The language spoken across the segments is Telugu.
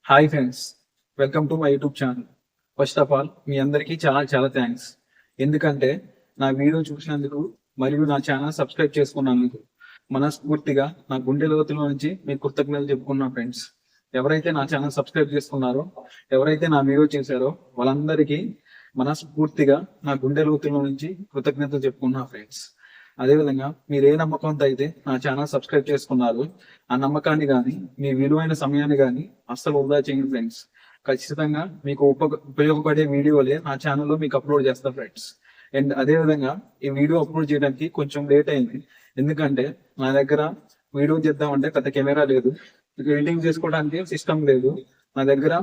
Hi friends, welcome to my YouTube channel. First of all మీ అందరికీ చాలా చాలా థ్యాంక్స్. ఎందుకంటే నా వీడియో చూసినందుకు మరియు నా ఛానల్ సబ్స్క్రైబ్ చేసుకున్నందుకు మనస్ఫూర్తిగా నా గుండె లోతుల నుంచి మీకు కృతజ్ఞతలు చెప్పుకున్నా ఫ్రెండ్స్. ఎవరైతే నా ఛానల్ సబ్స్క్రైబ్ చేసుకున్నారో, ఎవరైతే నా వీడియో చేశారో వాళ్ళందరికీ మనస్ఫూర్తిగా నా గుండె లోతుల నుంచి కృతజ్ఞతలు చెప్పుకున్నా ఫ్రెండ్స్. అదేవిధంగా మీరు ఏ నమ్మకంతో అయితే నా ఛానల్ సబ్స్క్రైబ్ చేసుకున్నారు, ఆ నమ్మకాన్ని కానీ మీ విలువైన సమయాన్ని కానీ అస్సలు వృధా చేయండి ఫ్రెండ్స్. ఖచ్చితంగా మీకు ఉపయోగపడే వీడియోలే నా ఛానల్లో మీకు అప్లోడ్ చేస్తా ఫ్రెండ్స్. అండ్ అదేవిధంగా ఈ వీడియో అప్లోడ్ చేయడానికి కొంచెం లేట్ అయింది. ఎందుకంటే నా దగ్గర వీడియో చేద్దామంటే పెద్ద కెమెరా లేదు, ఎడిటింగ్ చేసుకోవడానికి సిస్టమ్ లేదు. నా దగ్గర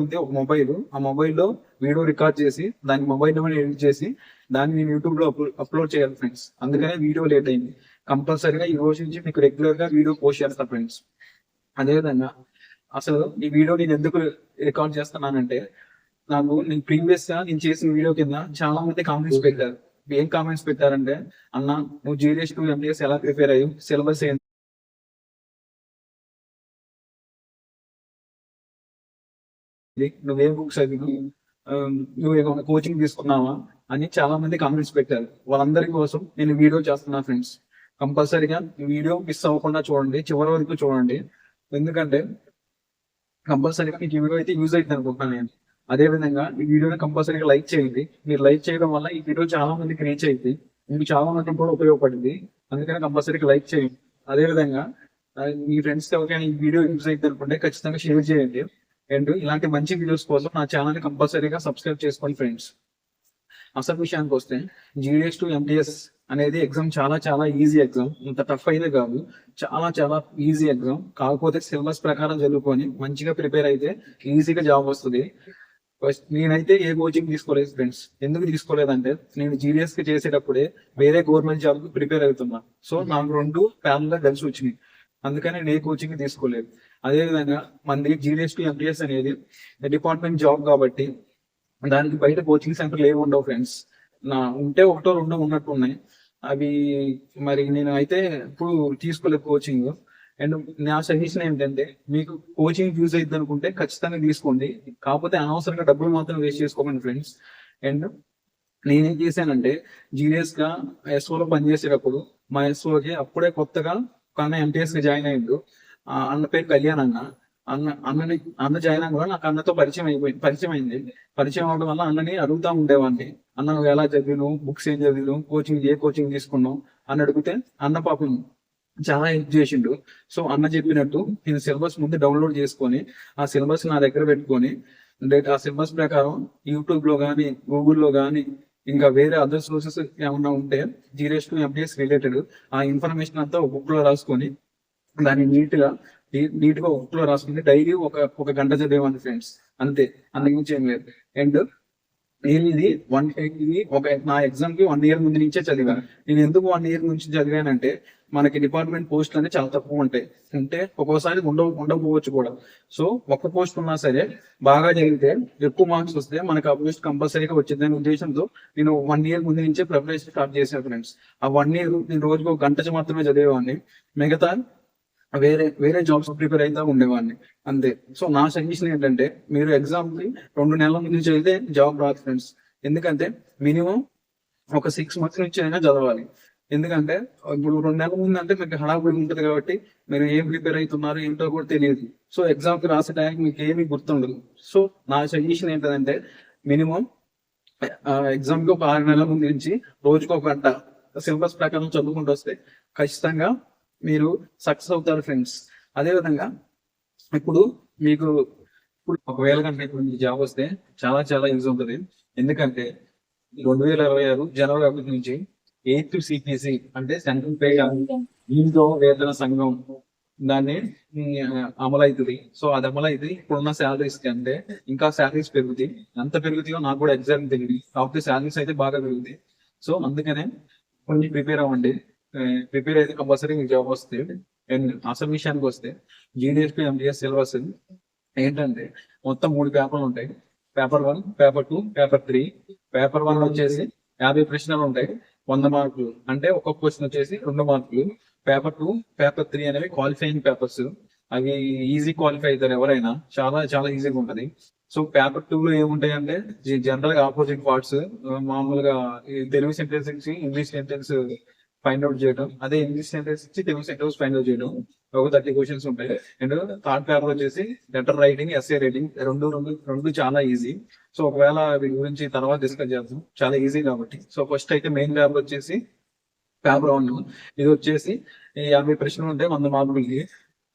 ఉంది ఒక మొబైల్. ఆ మొబైల్లో వీడియో రికార్డ్ చేసి దాని మొబైల్ నెంబర్ ఎడిట్ చేసి దాన్ని నేను యూట్యూబ్ లో అప్లోడ్ చేయాలి ఫ్రెండ్స్. అందుకనే వీడియో లేట్ అయింది. కంపల్సరీగా ఈ రోజు నుంచి మీకు రెగ్యులర్ గా వీడియో పోస్ట్ చేస్తా ఫ్రెండ్స్. అదేవిధంగా అసలు ఈ వీడియో నేను ఎందుకు రికార్డ్ చేస్తున్నానంటే, నేను ప్రీవియస్ గా నేను చేసిన వీడియో కింద చాలా మంది కామెంట్స్ పెట్టారు. ఏం కామెంట్స్ పెట్టారంటే, అన్న నువ్వు జీడిఎస్ 2 ఎంటీఎస్ ఎలా ప్రిపేర్ అయ్యి, సిలబస్ ఏంటి, నువ్వేం బుక్స్ చదివి, నువ్వు ఏమైనా కోచింగ్ తీసుకున్నావా అని చాలా మంది కామెంట్స్ పెట్టారు. వాళ్ళందరి కోసం నేను వీడియో చేస్తున్నా ఫ్రెండ్స్. కంపల్సరీగా ఈ వీడియో మిస్ అవ్వకుండా చూడండి, చివరి వరకు చూడండి. ఎందుకంటే కంపల్సరీగా మీకు ఈ వీడియో అయితే యూజ్ అవుతుంది అనుకుంటున్నాను నేను. అదే విధంగా ఈ వీడియోని కంపల్సరీగా లైక్ చేయండి. మీరు లైక్ చేయడం వల్ల ఈ వీడియో చాలా మందికి రీచ్ అయింది, మీకు చాలా మందికి కూడా ఉపయోగపడింది. అందుకని కంపల్సరీగా లైక్ చేయండి. అదే విధంగా మీ ఫ్రెండ్స్ ఎవరికైనా ఈ వీడియో యూజ్ అయింది అనుకుంటే ఖచ్చితంగా షేర్ చేయండి. అండ్ ఇలాంటి మంచి వీడియోస్ కోసం నా ఛానల్ ని కంపల్సరీగా సబ్స్క్రైబ్ చేసుకోండి ఫ్రెండ్స్. అసలు విషయానికి వస్తే, జీడిఎస్ 2 ఎంటీఎస్ అనేది ఎగ్జామ్ చాలా చాలా ఈజీ ఎగ్జామ్. ఇంత టఫ్ అయితే కాదు, చాలా చాలా ఈజీ ఎగ్జామ్. కాకపోతే సిలబస్ ప్రకారం చదువుకొని మంచిగా ప్రిపేర్ అయితే ఈజీగా జాబ్ వస్తుంది. నేనైతే ఏ కోచింగ్ తీసుకోలేదు ఫ్రెండ్స్. ఎందుకు తీసుకోలేదంటే, నేను జీడిఎస్ కి చేసేటప్పుడే వేరే గవర్నమెంట్ జాబ్ కి ప్రిపేర్ అవుతున్నా. సో నాకు రెండు ప్యారల్ గా కలిసి వచ్చినాయి. అందుకని నేను ఏ కోచింగ్ తీసుకోలేదు. అదే విధంగా మనకి జీడిఎస్ 2 ఎంటీఎస్ అనేది డిపార్ట్మెంట్ జాబ్ కాబట్టి దానికి బయట కోచింగ్ సెంటర్లు ఏమి ఉండవు ఫ్రెండ్స్. ఉంటే ఒకటో రెండో ఉన్నట్టు ఉన్నాయి. అవి మరి నేను అయితే ఇప్పుడు తీసుకోలేదు కోచింగ్. అండ్ నా సజెషన్ ఏంటంటే, మీకు కోచింగ్ యూజ్ అయ్యింది అనుకుంటే ఖచ్చితంగా తీసుకోండి. కాకపోతే అనవసరంగా డబ్బులు మాత్రం వేస్ట్ చేసుకోకండి ఫ్రెండ్స్. అండ్ నేనేం చేశానంటే, జీడిఎస్ గా ఎస్ఓలో పనిచేసేటప్పుడు మా ఎస్ఓకి అప్పుడే కొత్తగా ఒక అన్న ఎంటీఎస్ కి జాయిన్ అయ్యిండు. అన్న పేరు కళ్యాణ్ అన్న. అన్న జాయిన్ అన్న కూడా నాకు అన్నతో పరిచయం అయింది. పరిచయం అవడం వల్ల అన్నని అడుగుతా ఉండేవాడిని, అన్న నువ్వు ఎలా చదివినావు, బుక్స్ ఏం చదివినావు, ఏ కోచింగ్ తీసుకున్నావు అని అడిగితే అన్న పాపం చాలా హెల్ప్ చేసిండు. సో అన్న చెప్పినట్టు నేను సిలబస్ ముందు డౌన్లోడ్ చేసుకొని ఆ సిలబస్ నా దగ్గర పెట్టుకొని, ఆ సిలబస్ ప్రకారం యూట్యూబ్ లో కానీ గూగుల్లో కానీ ఇంకా వేరే అదర్ సోర్సెస్ ఏమన్నా ఉంటే జీడిఎస్ 2 ఎంటీఎస్ రిలేటెడ్ ఆ ఇన్ఫర్మేషన్ అంతా ఒక బుక్ లో రాసుకొని దాన్ని నీట్ గా ఒక బుక్ లో రాసుకుంటే డైలీ ఒక గంట చదివేవాడిని ఫ్రెండ్స్. అంతే, అందుగురించి ఏం లేదు. అండ్ నేను ఇది నా ఎగ్జామ్ కి 1 ఇయర్ ముందు నుంచే చదివాను. నేను ఎందుకు 1 ఇయర్ నుంచి చదివానంటే, మనకి డిపార్ట్మెంట్ పోస్టులు అనేది చాలా తక్కువ ఉంటాయి. అంటే ఒక్కోసారి ఉండకపోవచ్చు కూడా. సో ఒక్క పోస్ట్ ఉన్నా సరే బాగా చదివితే ఎక్కువ మార్క్స్ వస్తే మనకు ఆ పోస్ట్ కంపల్సరీగా వచ్చిందనే ఉద్దేశంతో నేను 1 ఇయర్ ముందు నుంచే ప్రిపరేషన్ స్టార్ట్ చేశాను ఫ్రెండ్స్. ఆ 1 ఇయర్ నేను రోజుకు 1 గంట మాత్రమే చదివేవాడిని. మిగతా వేరే వేరే జాబ్స్ ప్రిపేర్ అయితే ఉండేవాడిని అంతే. సో నా సజెషన్ ఏంటంటే, మీరు ఎగ్జామ్ కి 2 నెలల ముందు చదివితే జాబ్ రాదు ఫ్రెండ్స్. ఎందుకంటే మినిమం ఒక 6 మంత్స్ నుంచి అయినా చదవాలి. ఎందుకంటే ఇప్పుడు 2 నెలల ముందు అంటే మీకు హడావుడి ఉంటుంది కాబట్టి మీరు ఏం ప్రిపేర్ అవుతున్నారు ఏంటో కూడా తెలియదు. సో ఎగ్జామ్ కి రాసే టైంకి మీకు ఏమీ గుర్తుండదు. సో నా సజెషన్ ఏంటంటే, మినిమం ఎగ్జామ్ కి ఒక 6 నెలల ముందు నుంచి రోజుకు 1 గంట సిలబస్ ప్రకారం చదువుకుంటూ వస్తే ఖచ్చితంగా మీరు సక్సెస్ అవుతారు ఫ్రెండ్స్. అదే విధంగా ఇప్పుడు మీకు ఒకవేళ కనుక ఇప్పుడు మీకు జాబ్ వస్తే చాలా చాలా యూజ్ ఉంటుంది. ఎందుకంటే 2026 జనవరి 1 నుంచి 8th సిపిసి అంటే సెంట్రల్ పే దీంతో వేతన సంఘం దాన్ని అమలు అవుతుంది. సో అది అమలు అవుతుంది. ఇప్పుడున్న శాలరీస్ కంటే ఇంకా శాలరీస్ పెరుగుతాయి. ఎంత పెరుగుతాయో నాకు కూడా ఎగ్జామ్ తెలియదు. కాకపోతే శాలరీస్ అయితే బాగా పెరుగుతాయి. సో అందుకనే కొంచెం ప్రిపేర్ అవ్వండి. ప్రిపేర్ అయితే కంపల్సరీ మీకు జాబ్ వస్తుంది. అండ్ అసలు విషయానికి వస్తే, జీడిఎస్ 2 ఎంటీఎస్ సిలబస్ ఏంటంటే మొత్తం 3 పేపర్లు ఉంటాయి. Paper 1, paper 2, paper 3. పేపర్ 1 వచ్చేసి 50 ప్రశ్నలు ఉంటాయి, 100 మార్కులు. అంటే ఒక్కొక్క క్వశ్చన్ వచ్చేసి 2 మార్కులు. పేపర్ 2, పేపర్ 3 అనేవి క్వాలిఫైయింగ్ పేపర్స్. అవి ఈజీ క్వాలిఫై అవుతారు ఎవరైనా, చాలా చాలా ఈజీగా ఉంటది. సో పేపర్ 2 లో ఏముంటాయంటే జనరల్ గా ఆపోజిట్ పార్ట్స్, మామూలుగా ఈ తెలుగు సెంటెన్స్ ఇచ్చి ఇంగ్లీష్ సెంటెన్స్ ఫైండ్ అవుట్ చేయడం, అదే ఇంగ్లీష్ సెంటెన్స్ ఇచ్చి తెలుగు సెంటెన్స్ ఫైండ్ అవుట్ చేయడం, ఒక 30 క్వశ్చన్స్ ఉంటాయి. అండ్ థర్డ్ పేపర్ వచ్చేసి లెటర్ రైటింగ్, ఎస్ఏ రైటింగ్, రెండు చాలా ఈజీ. సో ఒకవేళ వీటి గురించి తర్వాత డిస్కస్ చేద్దాం, చాలా ఈజీ కాబట్టి. సో ఫస్ట్ అయితే మెయిన్ పేపర్ వచ్చేసి పేపర్ 1. ఇది వచ్చేసి ఈ 50 ప్రశ్నలు ఉంటాయి 100 మార్కులకి.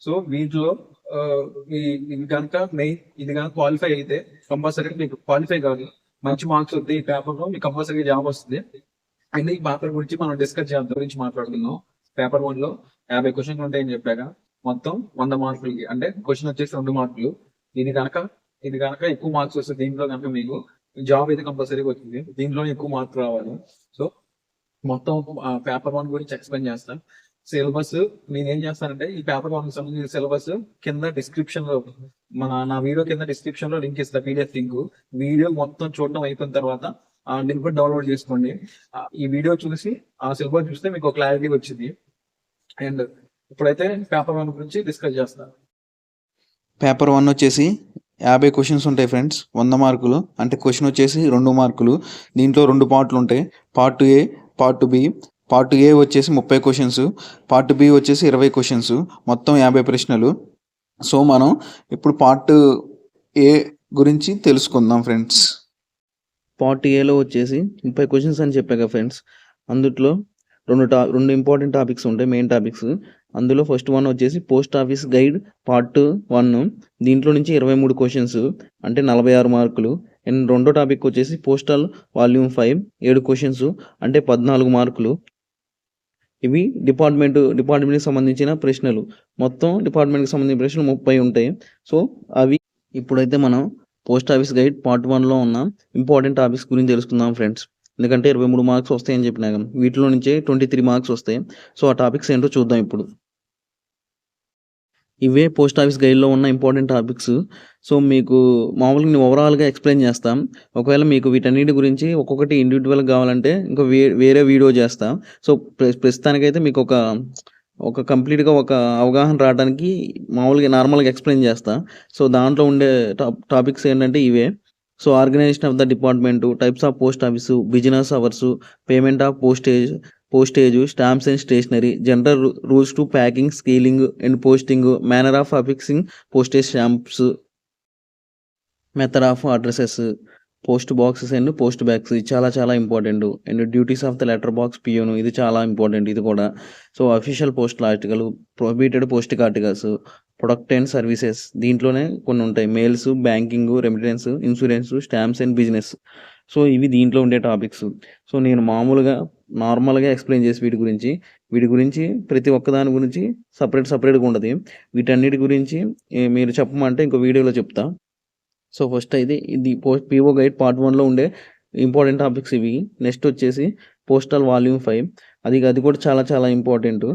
సో వీటిలో ఆ, ఇది కనుక మెయిన్ ఇది కనుక క్వాలిఫై అయితే కంపల్సరీగా మీకు క్వాలిఫై కాదు, మంచి మార్క్స్ వస్తాయి ఈ పేపర్ లో, మీకు కంపల్సరీగా జాబ్ వస్తుంది. అండ్ ఈ పేపర్ గురించి మనం డిస్కస్ చేద్దాం, గురించి మాట్లాడుకుందాం. పేపర్ 1 లో 50 క్వశ్చన్లు ఉంటాయని చెప్పాక మొత్తం 100 మార్కులకి, అంటే క్వశ్చన్ వచ్చేసి 2 మార్కులు. ఇది కనుక ఇది కనుక ఎక్కువ మార్క్స్ వస్తుంది దీంట్లో కనుక మీకు జాబ్ అయితే కంపల్సరీగా వచ్చింది, దీంట్లో ఎక్కువ మార్క్స్ రావాలి. సో మొత్తం పేపర్ 1 గురించి ఎక్స్ప్లెయిన్ చేస్తాను. సిలబస్ నేను ఏం చేస్తానంటే ఈ పేపర్ 1 కి సంబంధించిన సిలబస్ కింద డిస్క్రిప్షన్ లో, నా వీడియో కింద డిస్క్రిప్షన్ లో లింక్ ఇస్తా, పీడిఎఫ్ లింక్. వీడియో మొత్తం చూడడం అయిపోయిన తర్వాత ఆ లింక్ కూడా డౌన్లోడ్ చేసుకోండి. ఈ వీడియో చూసి ఆ సిలబస్ చూస్తే మీకు క్లారిటీ వచ్చింది. అండ్ ఇప్పుడైతే పేపర్ 1 గురించి డిస్కస్ చేస్తాను. పేపర్ 1 వచ్చేసి 50 క్వశ్చన్స్ ఉంటాయి ఫ్రెండ్స్, 100 మార్కులు. అంటే క్వశ్చన్ వచ్చేసి 2 మార్కులు. దీంట్లో 2 పార్ట్లు ఉంటాయి, part A, part B. Part A వచ్చేసి 30 క్వశ్చన్స్, పార్ట్ బి వచ్చేసి 20 క్వశ్చన్స్, మొత్తం 50 ప్రశ్నలు. సో మనం ఇప్పుడు పార్ట్ ఏ గురించి తెలుసుకుందాం ఫ్రెండ్స్. పార్ట్ ఏలో వచ్చేసి 30 క్వశ్చన్స్ అని చెప్పాక ఫ్రెండ్స్, అందులో రెండు ఇంపార్టెంట్ టాపిక్స్ ఉంటాయి, మెయిన్ టాపిక్స్. అందులో ఫస్ట్ వన్ వచ్చేసి పోస్ట్ ఆఫీస్ గైడ్ పార్ట్ 1. దీంట్లో నుంచి 23 క్వశ్చన్స్, అంటే 46 మార్కులు. అండ్ రెండో టాపిక్ వచ్చేసి పోస్టల్ వాల్యూమ్ 5, 7 క్వశ్చన్స్, అంటే 14 మార్కులు. ఇవి డిపార్ట్మెంట్కి సంబంధించిన ప్రశ్నలు. మొత్తం డిపార్ట్మెంట్కి సంబంధించిన ప్రశ్నలు 30 ఉంటాయి. సో అవి ఇప్పుడైతే మనం పోస్ట్ ఆఫీస్ గైడ్ పార్ట్ 1లో ఉన్న ఇంపార్టెంట్ టాపిక్స్ గురించి తెలుసుకుందాం ఫ్రెండ్స్. ఎందుకంటే 23 మార్క్స్ వస్తాయని చెప్పినా కదా, వీటిలో నుంచే 23 మార్క్స్ వస్తాయి. సో ఆ టాపిక్స్ ఏంటో చూద్దాం ఇప్పుడు. ఇవే పోస్ట్ ఆఫీస్ గైడ్లో ఉన్న ఇంపార్టెంట్ టాపిక్స్. సో మీకు మామూలుగా నేను ఓవరాల్గా ఎక్స్ప్లెయిన్ చేస్తాం. ఒకవేళ మీకు వీటన్నిటి గురించి ఒక్కొక్కటి ఇండివిజువల్గా కావాలంటే ఇంకా వేరే వీడియో చేస్తా. సో ప్రస్తుతానికైతే మీకు ఒక కంప్లీట్గా ఒక అవగాహన రావడానికి మామూలుగా నార్మల్గా ఎక్స్ప్లెయిన్ చేస్తా. సో దాంట్లో ఉండే టాపిక్స్ ఏంటంటే ఇవే. So organisation of the department, types of post office, business hours, payment of postage, stamps and stationery, general rules to packing, sealing and posting, manner of affixing postage stamps, method of addresses, post boxes and post bags. ఇది చాలా చాలా important. And duties of the letter box peon, ఇది చాలా ఇంపార్టెంట్ ఇది కూడా. So official postal article, prohibited posting articles, product and services, దీంట్లోనే కొన్ని ఉంటాయి, mails, banking, remittance, insurance, stamps and business. So ఇవి దీంట్లో ఉండే టాపిక్స్. సో నేను నార్మల్గా ఎక్స్ప్లెయిన్ చేసి వీటి గురించి ప్రతి ఒక్కదాని గురించి సపరేట్గా ఉండదు. వీటన్నిటి గురించి మీరు చెప్పమంటే ఇంకో వీడియోలో చెప్తా. సో ఫస్ట్ అయితే ఇది పీఓ గైడ్ పార్ట్ 1లో ఉండే ఇంపార్టెంట్ టాపిక్స్ ఇవి. నెక్స్ట్ వచ్చేసి పోస్టల్ వాల్యూమ్ 5, అది కూడా చాలా చాలా ఇంపార్టెంట్.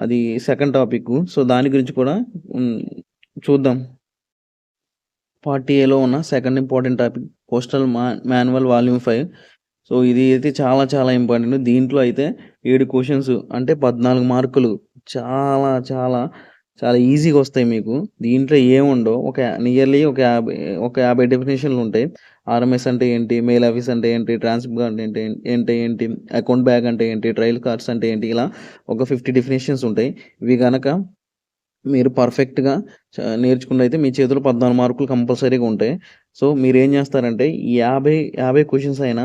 అది సెకండ్ టాపిక్. సో దాని గురించి కూడా చూద్దాం. పార్ట్ ఏలో ఉన్న second important topic postal manual volume 5. So ఇది అయితే చాలా చాలా ఇంపార్టెంట్. దీంట్లో అయితే 7 క్వశ్చన్స్, అంటే 14 మార్కులు. చాలా చాలా చాలా ఈజీగా వస్తాయి మీకు. దీంట్లో ఏముండవు, నియర్లీ ఒక 50 డెఫినేషన్లు ఉంటాయి. ఆర్ఎంఎస్ అంటే ఏంటి, మెయిల్ ఆఫీస్ అంటే ఏంటి, ట్రాన్స్ఫర్ అంటే ఏంటి, అకౌంట్ బ్యాగ్ అంటే ఏంటి, ట్రయల్ కార్డ్స్ అంటే ఏంటి, ఇలా ఒక 50 డెఫినేషన్స్ ఉంటాయి. ఇవి కనుక మీరు పర్ఫెక్ట్గా నేర్చుకుంటే మీ చేతిలో 14 మార్కులు కంపల్సరీగా ఉంటాయి. సో మీరు ఏం చేస్తారంటే ఈ 50 క్వశ్చన్స్ అయినా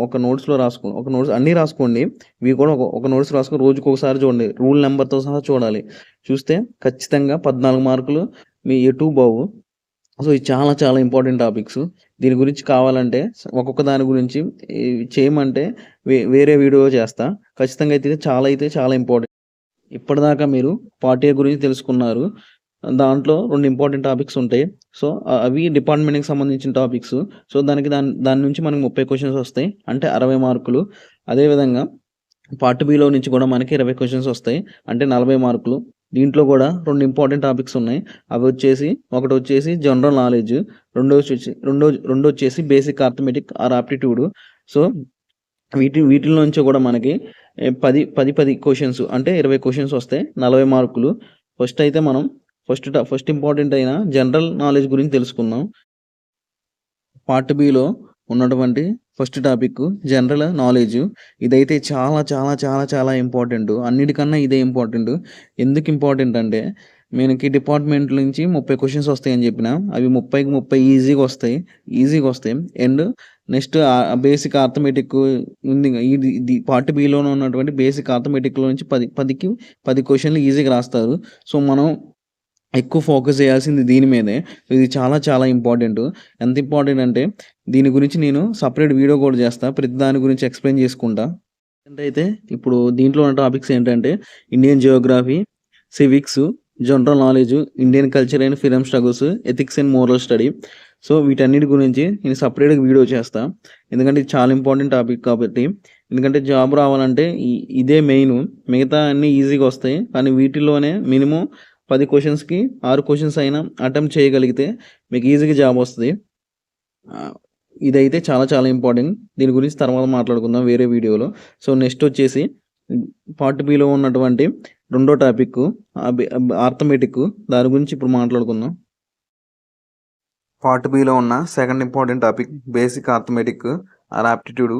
ఒక నోట్స్లో ఒక నోట్స్ అన్నీ రాసుకోండి. ఇవి కూడా ఒక నోట్స్ రాసుకొని రోజుకి ఒకసారి చూడండి, రూల్ నెంబర్తో సహా చూడాలి. చూస్తే ఖచ్చితంగా 14 మార్కులు మీ ఎటు బావు. సో ఇది చాలా చాలా ఇంపార్టెంట్ టాపిక్స్. దీని గురించి కావాలంటే ఒక్కొక్క దాని గురించి చేయమంటే వేరే వీడియో చేస్తా. ఖచ్చితంగా అయితే చాలా ఇంపార్టెంట్. ఇప్పటిదాకా మీరు పార్ట్ ఏ గురించి తెలుసుకున్నారు. దాంట్లో 2 ఇంపార్టెంట్ టాపిక్స్ ఉంటాయి. సో అవి డిపార్ట్మెంట్కి సంబంధించిన టాపిక్స్. సో దాని నుంచి మనకి 30 క్వశ్చన్స్ వస్తాయి, అంటే 60 మార్కులు. అదేవిధంగా పార్ట్ బిలో నుంచి కూడా మనకి 20 క్వశ్చన్స్ వస్తాయి, అంటే 40 మార్కులు. దీంట్లో కూడా 2 ఇంపార్టెంట్ టాపిక్స్ ఉన్నాయి. ఒకటి వచ్చేసి జనరల్ నాలెడ్జ్, రెండో వచ్చేసి basic arithmetic or aptitude. So వీటిలో నుంచి కూడా మనకి 10 క్వశ్చన్స్, అంటే 20 క్వశ్చన్స్ వస్తాయి, 40 మార్కులు. ఫస్ట్ అయితే మనం ఫస్ట్ ఇంపార్టెంట్ అయిన జనరల్ నాలెడ్జ్ గురించి తెలుసుకుందాం. పార్ట్ బిలో ఉన్నటువంటి ఫస్ట్ టాపిక్ జనరల్ నాలెడ్జ్. ఇదైతే చాలా చాలా చాలా చాలా ఇంపార్టెంట్. అన్నిటికన్నా ఇదే ఇంపార్టెంట్. ఎందుకు ఇంపార్టెంట్ అంటే మనకి డిపార్ట్మెంట్ నుంచి 30 క్వశ్చన్స్ వస్తాయని చెప్పిన, అవి 30కి 30 ఈజీగా వస్తాయి. అండ్ నెక్స్ట్ బేసిక్ ఆర్థమెటిక్ ఉంది. ఇది పార్ట్ బిలోనే ఉన్నటువంటి బేసిక్ ఆర్థమెటిక్లో నుంచి 10కి 10 క్వశ్చన్లు ఈజీగా రాస్తారు. సో మనం ఎక్కువ ఫోకస్ చేయాల్సింది దీని మీదే. ఇది చాలా చాలా ఇంపార్టెంట్. ఎంత ఇంపార్టెంట్ అంటే దీని గురించి నేను సపరేట్ వీడియో కూడా చేస్తా. ప్రతి దాని గురించి ఎక్స్ప్లెయిన్ చేసుకుంటా. అయితే ఇప్పుడు దీంట్లో ఉన్న టాపిక్స్ ఏంటంటే Indian Geography, civics, general knowledge, Indian culture and film struggles, ethics and moral study. So వీటన్నిటి గురించి నేను సపరేట్గా వీడియో చేస్తా. ఎందుకంటే ఇది చాలా ఇంపార్టెంట్ టాపిక్ కాబట్టి. ఎందుకంటే జాబ్ రావాలంటే ఇదే మెయిన్. మిగతా అన్నీ ఈజీగా వస్తాయి. కానీ వీటిలోనే మినిమం 10 క్వశ్చన్స్కి 6 క్వశ్చన్స్ అయినా అటెంప్ట్ చేయగలిగితే మీకు ఈజీగా జాబ్ వస్తుంది. ఇదైతే చాలా చాలా ఇంపార్టెంట్. దీని గురించి తర్వాత మాట్లాడుకుందాం వేరే వీడియోలో. సో నెక్స్ట్ వచ్చేసి పార్ట్ బిలో ఉన్నటువంటి రెండో టాపిక్ ఆర్థమెటిక్. దాని గురించి ఇప్పుడు మాట్లాడుకుందాం. పార్ట్ బిలో ఉన్న second important topic basic arithmetic or aptitude.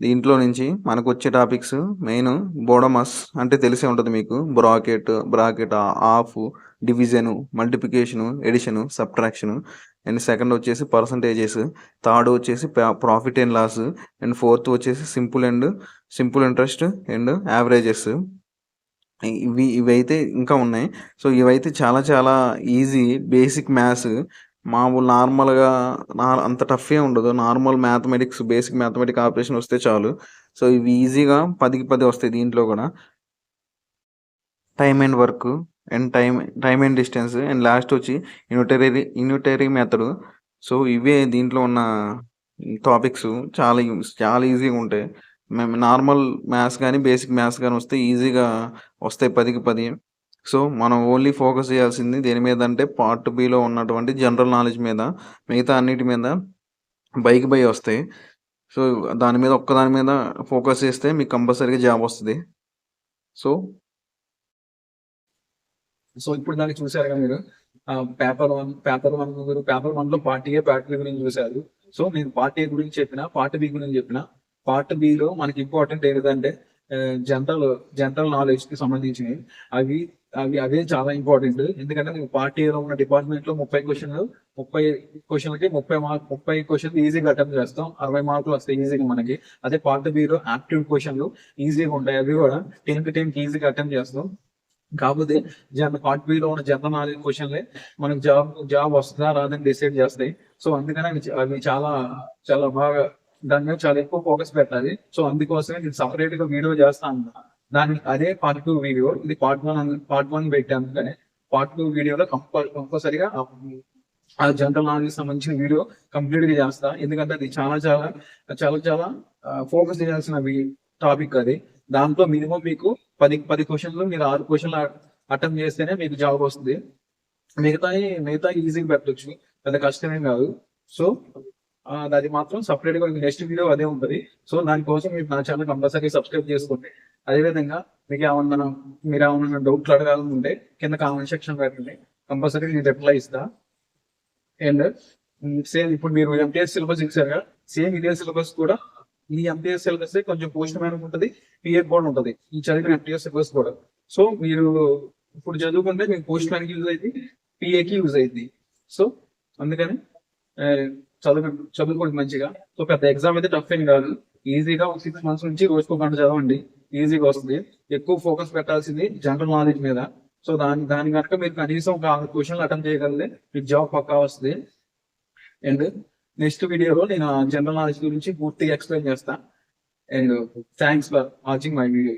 దీంట్లో నుంచి మనకు వచ్చే టాపిక్స్ మెయిన్ బోడమస్ అంటే తెలిసే ఉంటుంది మీకు. Bracket, of, division, multiplication, addition, subtraction. And second వచ్చేసి పర్సంటేజెస్. థర్డ్ వచ్చేసి profit and loss. And fourth వచ్చేసి సింపుల్ ఇంట్రెస్ట్ అండ్ యావరేజెస్. ఇవైతే ఇంకా ఉన్నాయి. సో ఇవైతే చాలా చాలా ఈజీ బేసిక్ మ్యాథ్స్. మామూలు నార్మల్గా అంత టఫ్ ఏ ఉండదు. Normal mathematics basic mathematic operation వస్తే చాలు. సో ఇవి ఈజీగా 10కి 10 వస్తాయి. దీంట్లో కూడా time and work and time and distance and last వచ్చి యూనిటరీ మెథడ్. సో ఇవే దీంట్లో ఉన్న టాపిక్స్. చాలా చాలా ఈజీగా ఉంటాయి. మేము నార్మల్ మ్యాథ్స్ కానీ బేసిక్ మ్యాథ్స్ కానీ వస్తే ఈజీగా వస్తాయి 10కి 10. సో మనం ఓన్లీ ఫోకస్ చేయాల్సింది దేని మీద అంటే పార్ట్ బిలో ఉన్నటువంటి జనరల్ నాలెడ్జ్ మీద. మిగతా అన్నిటి మీద బై వస్తాయి. సో దాని మీద ఒక్కదాని మీద ఫోకస్ చేస్తే మీకు కంపల్సరీగా జాబ్ వస్తుంది. సో ఇప్పుడు దాన్ని చూసారు కదా మీరు. పేపర్ వన్ లో పార్ట్ ఏ పార్ట్ బి గురించి చూశారు. సో నేను పార్ట్ ఏ గురించి చెప్పిన, పార్ట్ బి గురించి చెప్పిన. పార్ట్ బిలో మనకి ఇంపార్టెంట్ ఏంటంటే జనరల్ నాలెడ్జ్ కి సంబంధించినవి. అవే చాలా ఇంపార్టెంట్. ఎందుకంటే మీకు పార్ట్ ఏలో ఉన్న డిపార్ట్మెంట్ లో 30 క్వశ్చన్లకి 30 క్వశ్చన్లు ఈజీగా అటెంప్ట్ చేస్తాం. 60 మార్కులు వస్తాయి ఈజీగా మనకి. అదే పార్ట్ బిలో యాప్టిట్యూడ్ క్వశ్చన్లు ఈజీగా ఉంటాయి. అవి కూడా 10కి ఈజీగా అటెంప్ట్ చేస్తాం. కాకపోతే పార్ట్ బిలో ఉన్న జనరల్ నాలెడ్జ్ క్వశ్చన్లే మనకు జాబ్ వస్తుందా రాదని డిసైడ్ చేస్తాయి. సో అందుకని అవి చాలా చాలా బాగా దాని మీద చాలా ఎక్కువ ఫోకస్ పెట్టాలి. సో అందుకోసమే నేను సపరేట్ గా వీడియో చేస్తాను. అదే పార్ట్ 2 వీడియో. ఇది పార్ట్ 1 పెట్టాను. కానీ పార్ట్ 2 వీడియోలో కంపల్సరిగా ఆ జనరల్ నాలెడ్జ్ సంబంధించిన వీడియో కంప్లీట్ గా చేస్తా. ఎందుకంటే అది చాలా చాలా చాలా చాలా ఫోకస్ చేయాల్సిన టాపిక్ అది. దాంట్లో మినిమం మీకు 10 క్వశ్చన్లు మీరు 6 క్వశ్చన్లు అటెంప్ట్ చేస్తేనే మీకు జాబ్ వస్తుంది. మిగతా ఈజీగా పెట్టచ్చు, పెద్ద కష్టమేం కాదు. సో అది మాత్రం సపరేట్ గా నెక్స్ట్ వీడియో అదే ఉంటుంది. సో దానికోసం మీరు నా ఛానల్ కంపల్సరీ సబ్స్క్రైబ్ చేసుకోండి. అదేవిధంగా మీరు ఏమన్నా డౌట్లు అడగాలనుకుంటే కింద కామెంట్ సెక్షన్ పెట్టండి. కంపల్సరీ నేను రిప్లై ఇస్తా. అండ్ సేమ్ ఇప్పుడు మీరు ఎంటీఎస్ సిలబస్ ఇచ్చారు, సేమ్ ఇదే సిలబస్ కూడా ఈ ఎంటీఎస్ సిలబస్ కొంచెం పోస్ట్ మ్యాన్ ఉంటుంది, పిఏ కూడా ఉంటుంది. ఈ చదివిన ఎంటీఎస్ సిలబస్ కూడా. సో మీరు ఇప్పుడు చదువుకుంటే మీకు పోస్ట్ మ్యాన్ కి యూజ్ అయింది, పిఏకి యూజ్ అయింది. సో అందుకని చదువుకోండి మంచిగా. సో పెద్ద ఎగ్జామ్ అయితే టఫ్ ఏం కాదు. ఈజీగా 6 months నుంచి రోజుకో గంట చదవండి, ఈజీగా వస్తుంది. ఎక్కువ ఫోకస్ పెట్టాల్సింది జనరల్ నాలెడ్జ్ మీద. సో దాని కనుక మీరు కనీసం ఒక 6 క్వశ్చన్లు అటెంప్ట్ చేయగలిగితే మీకు జాబ్ పక్కా వస్తుంది. అండ్ నెక్స్ట్ వీడియోలో నేను జనరల్ నాలెడ్జ్ గురించి పూర్తిగా ఎక్స్ప్లెయిన్ చేస్తా. And thanks for watching my video.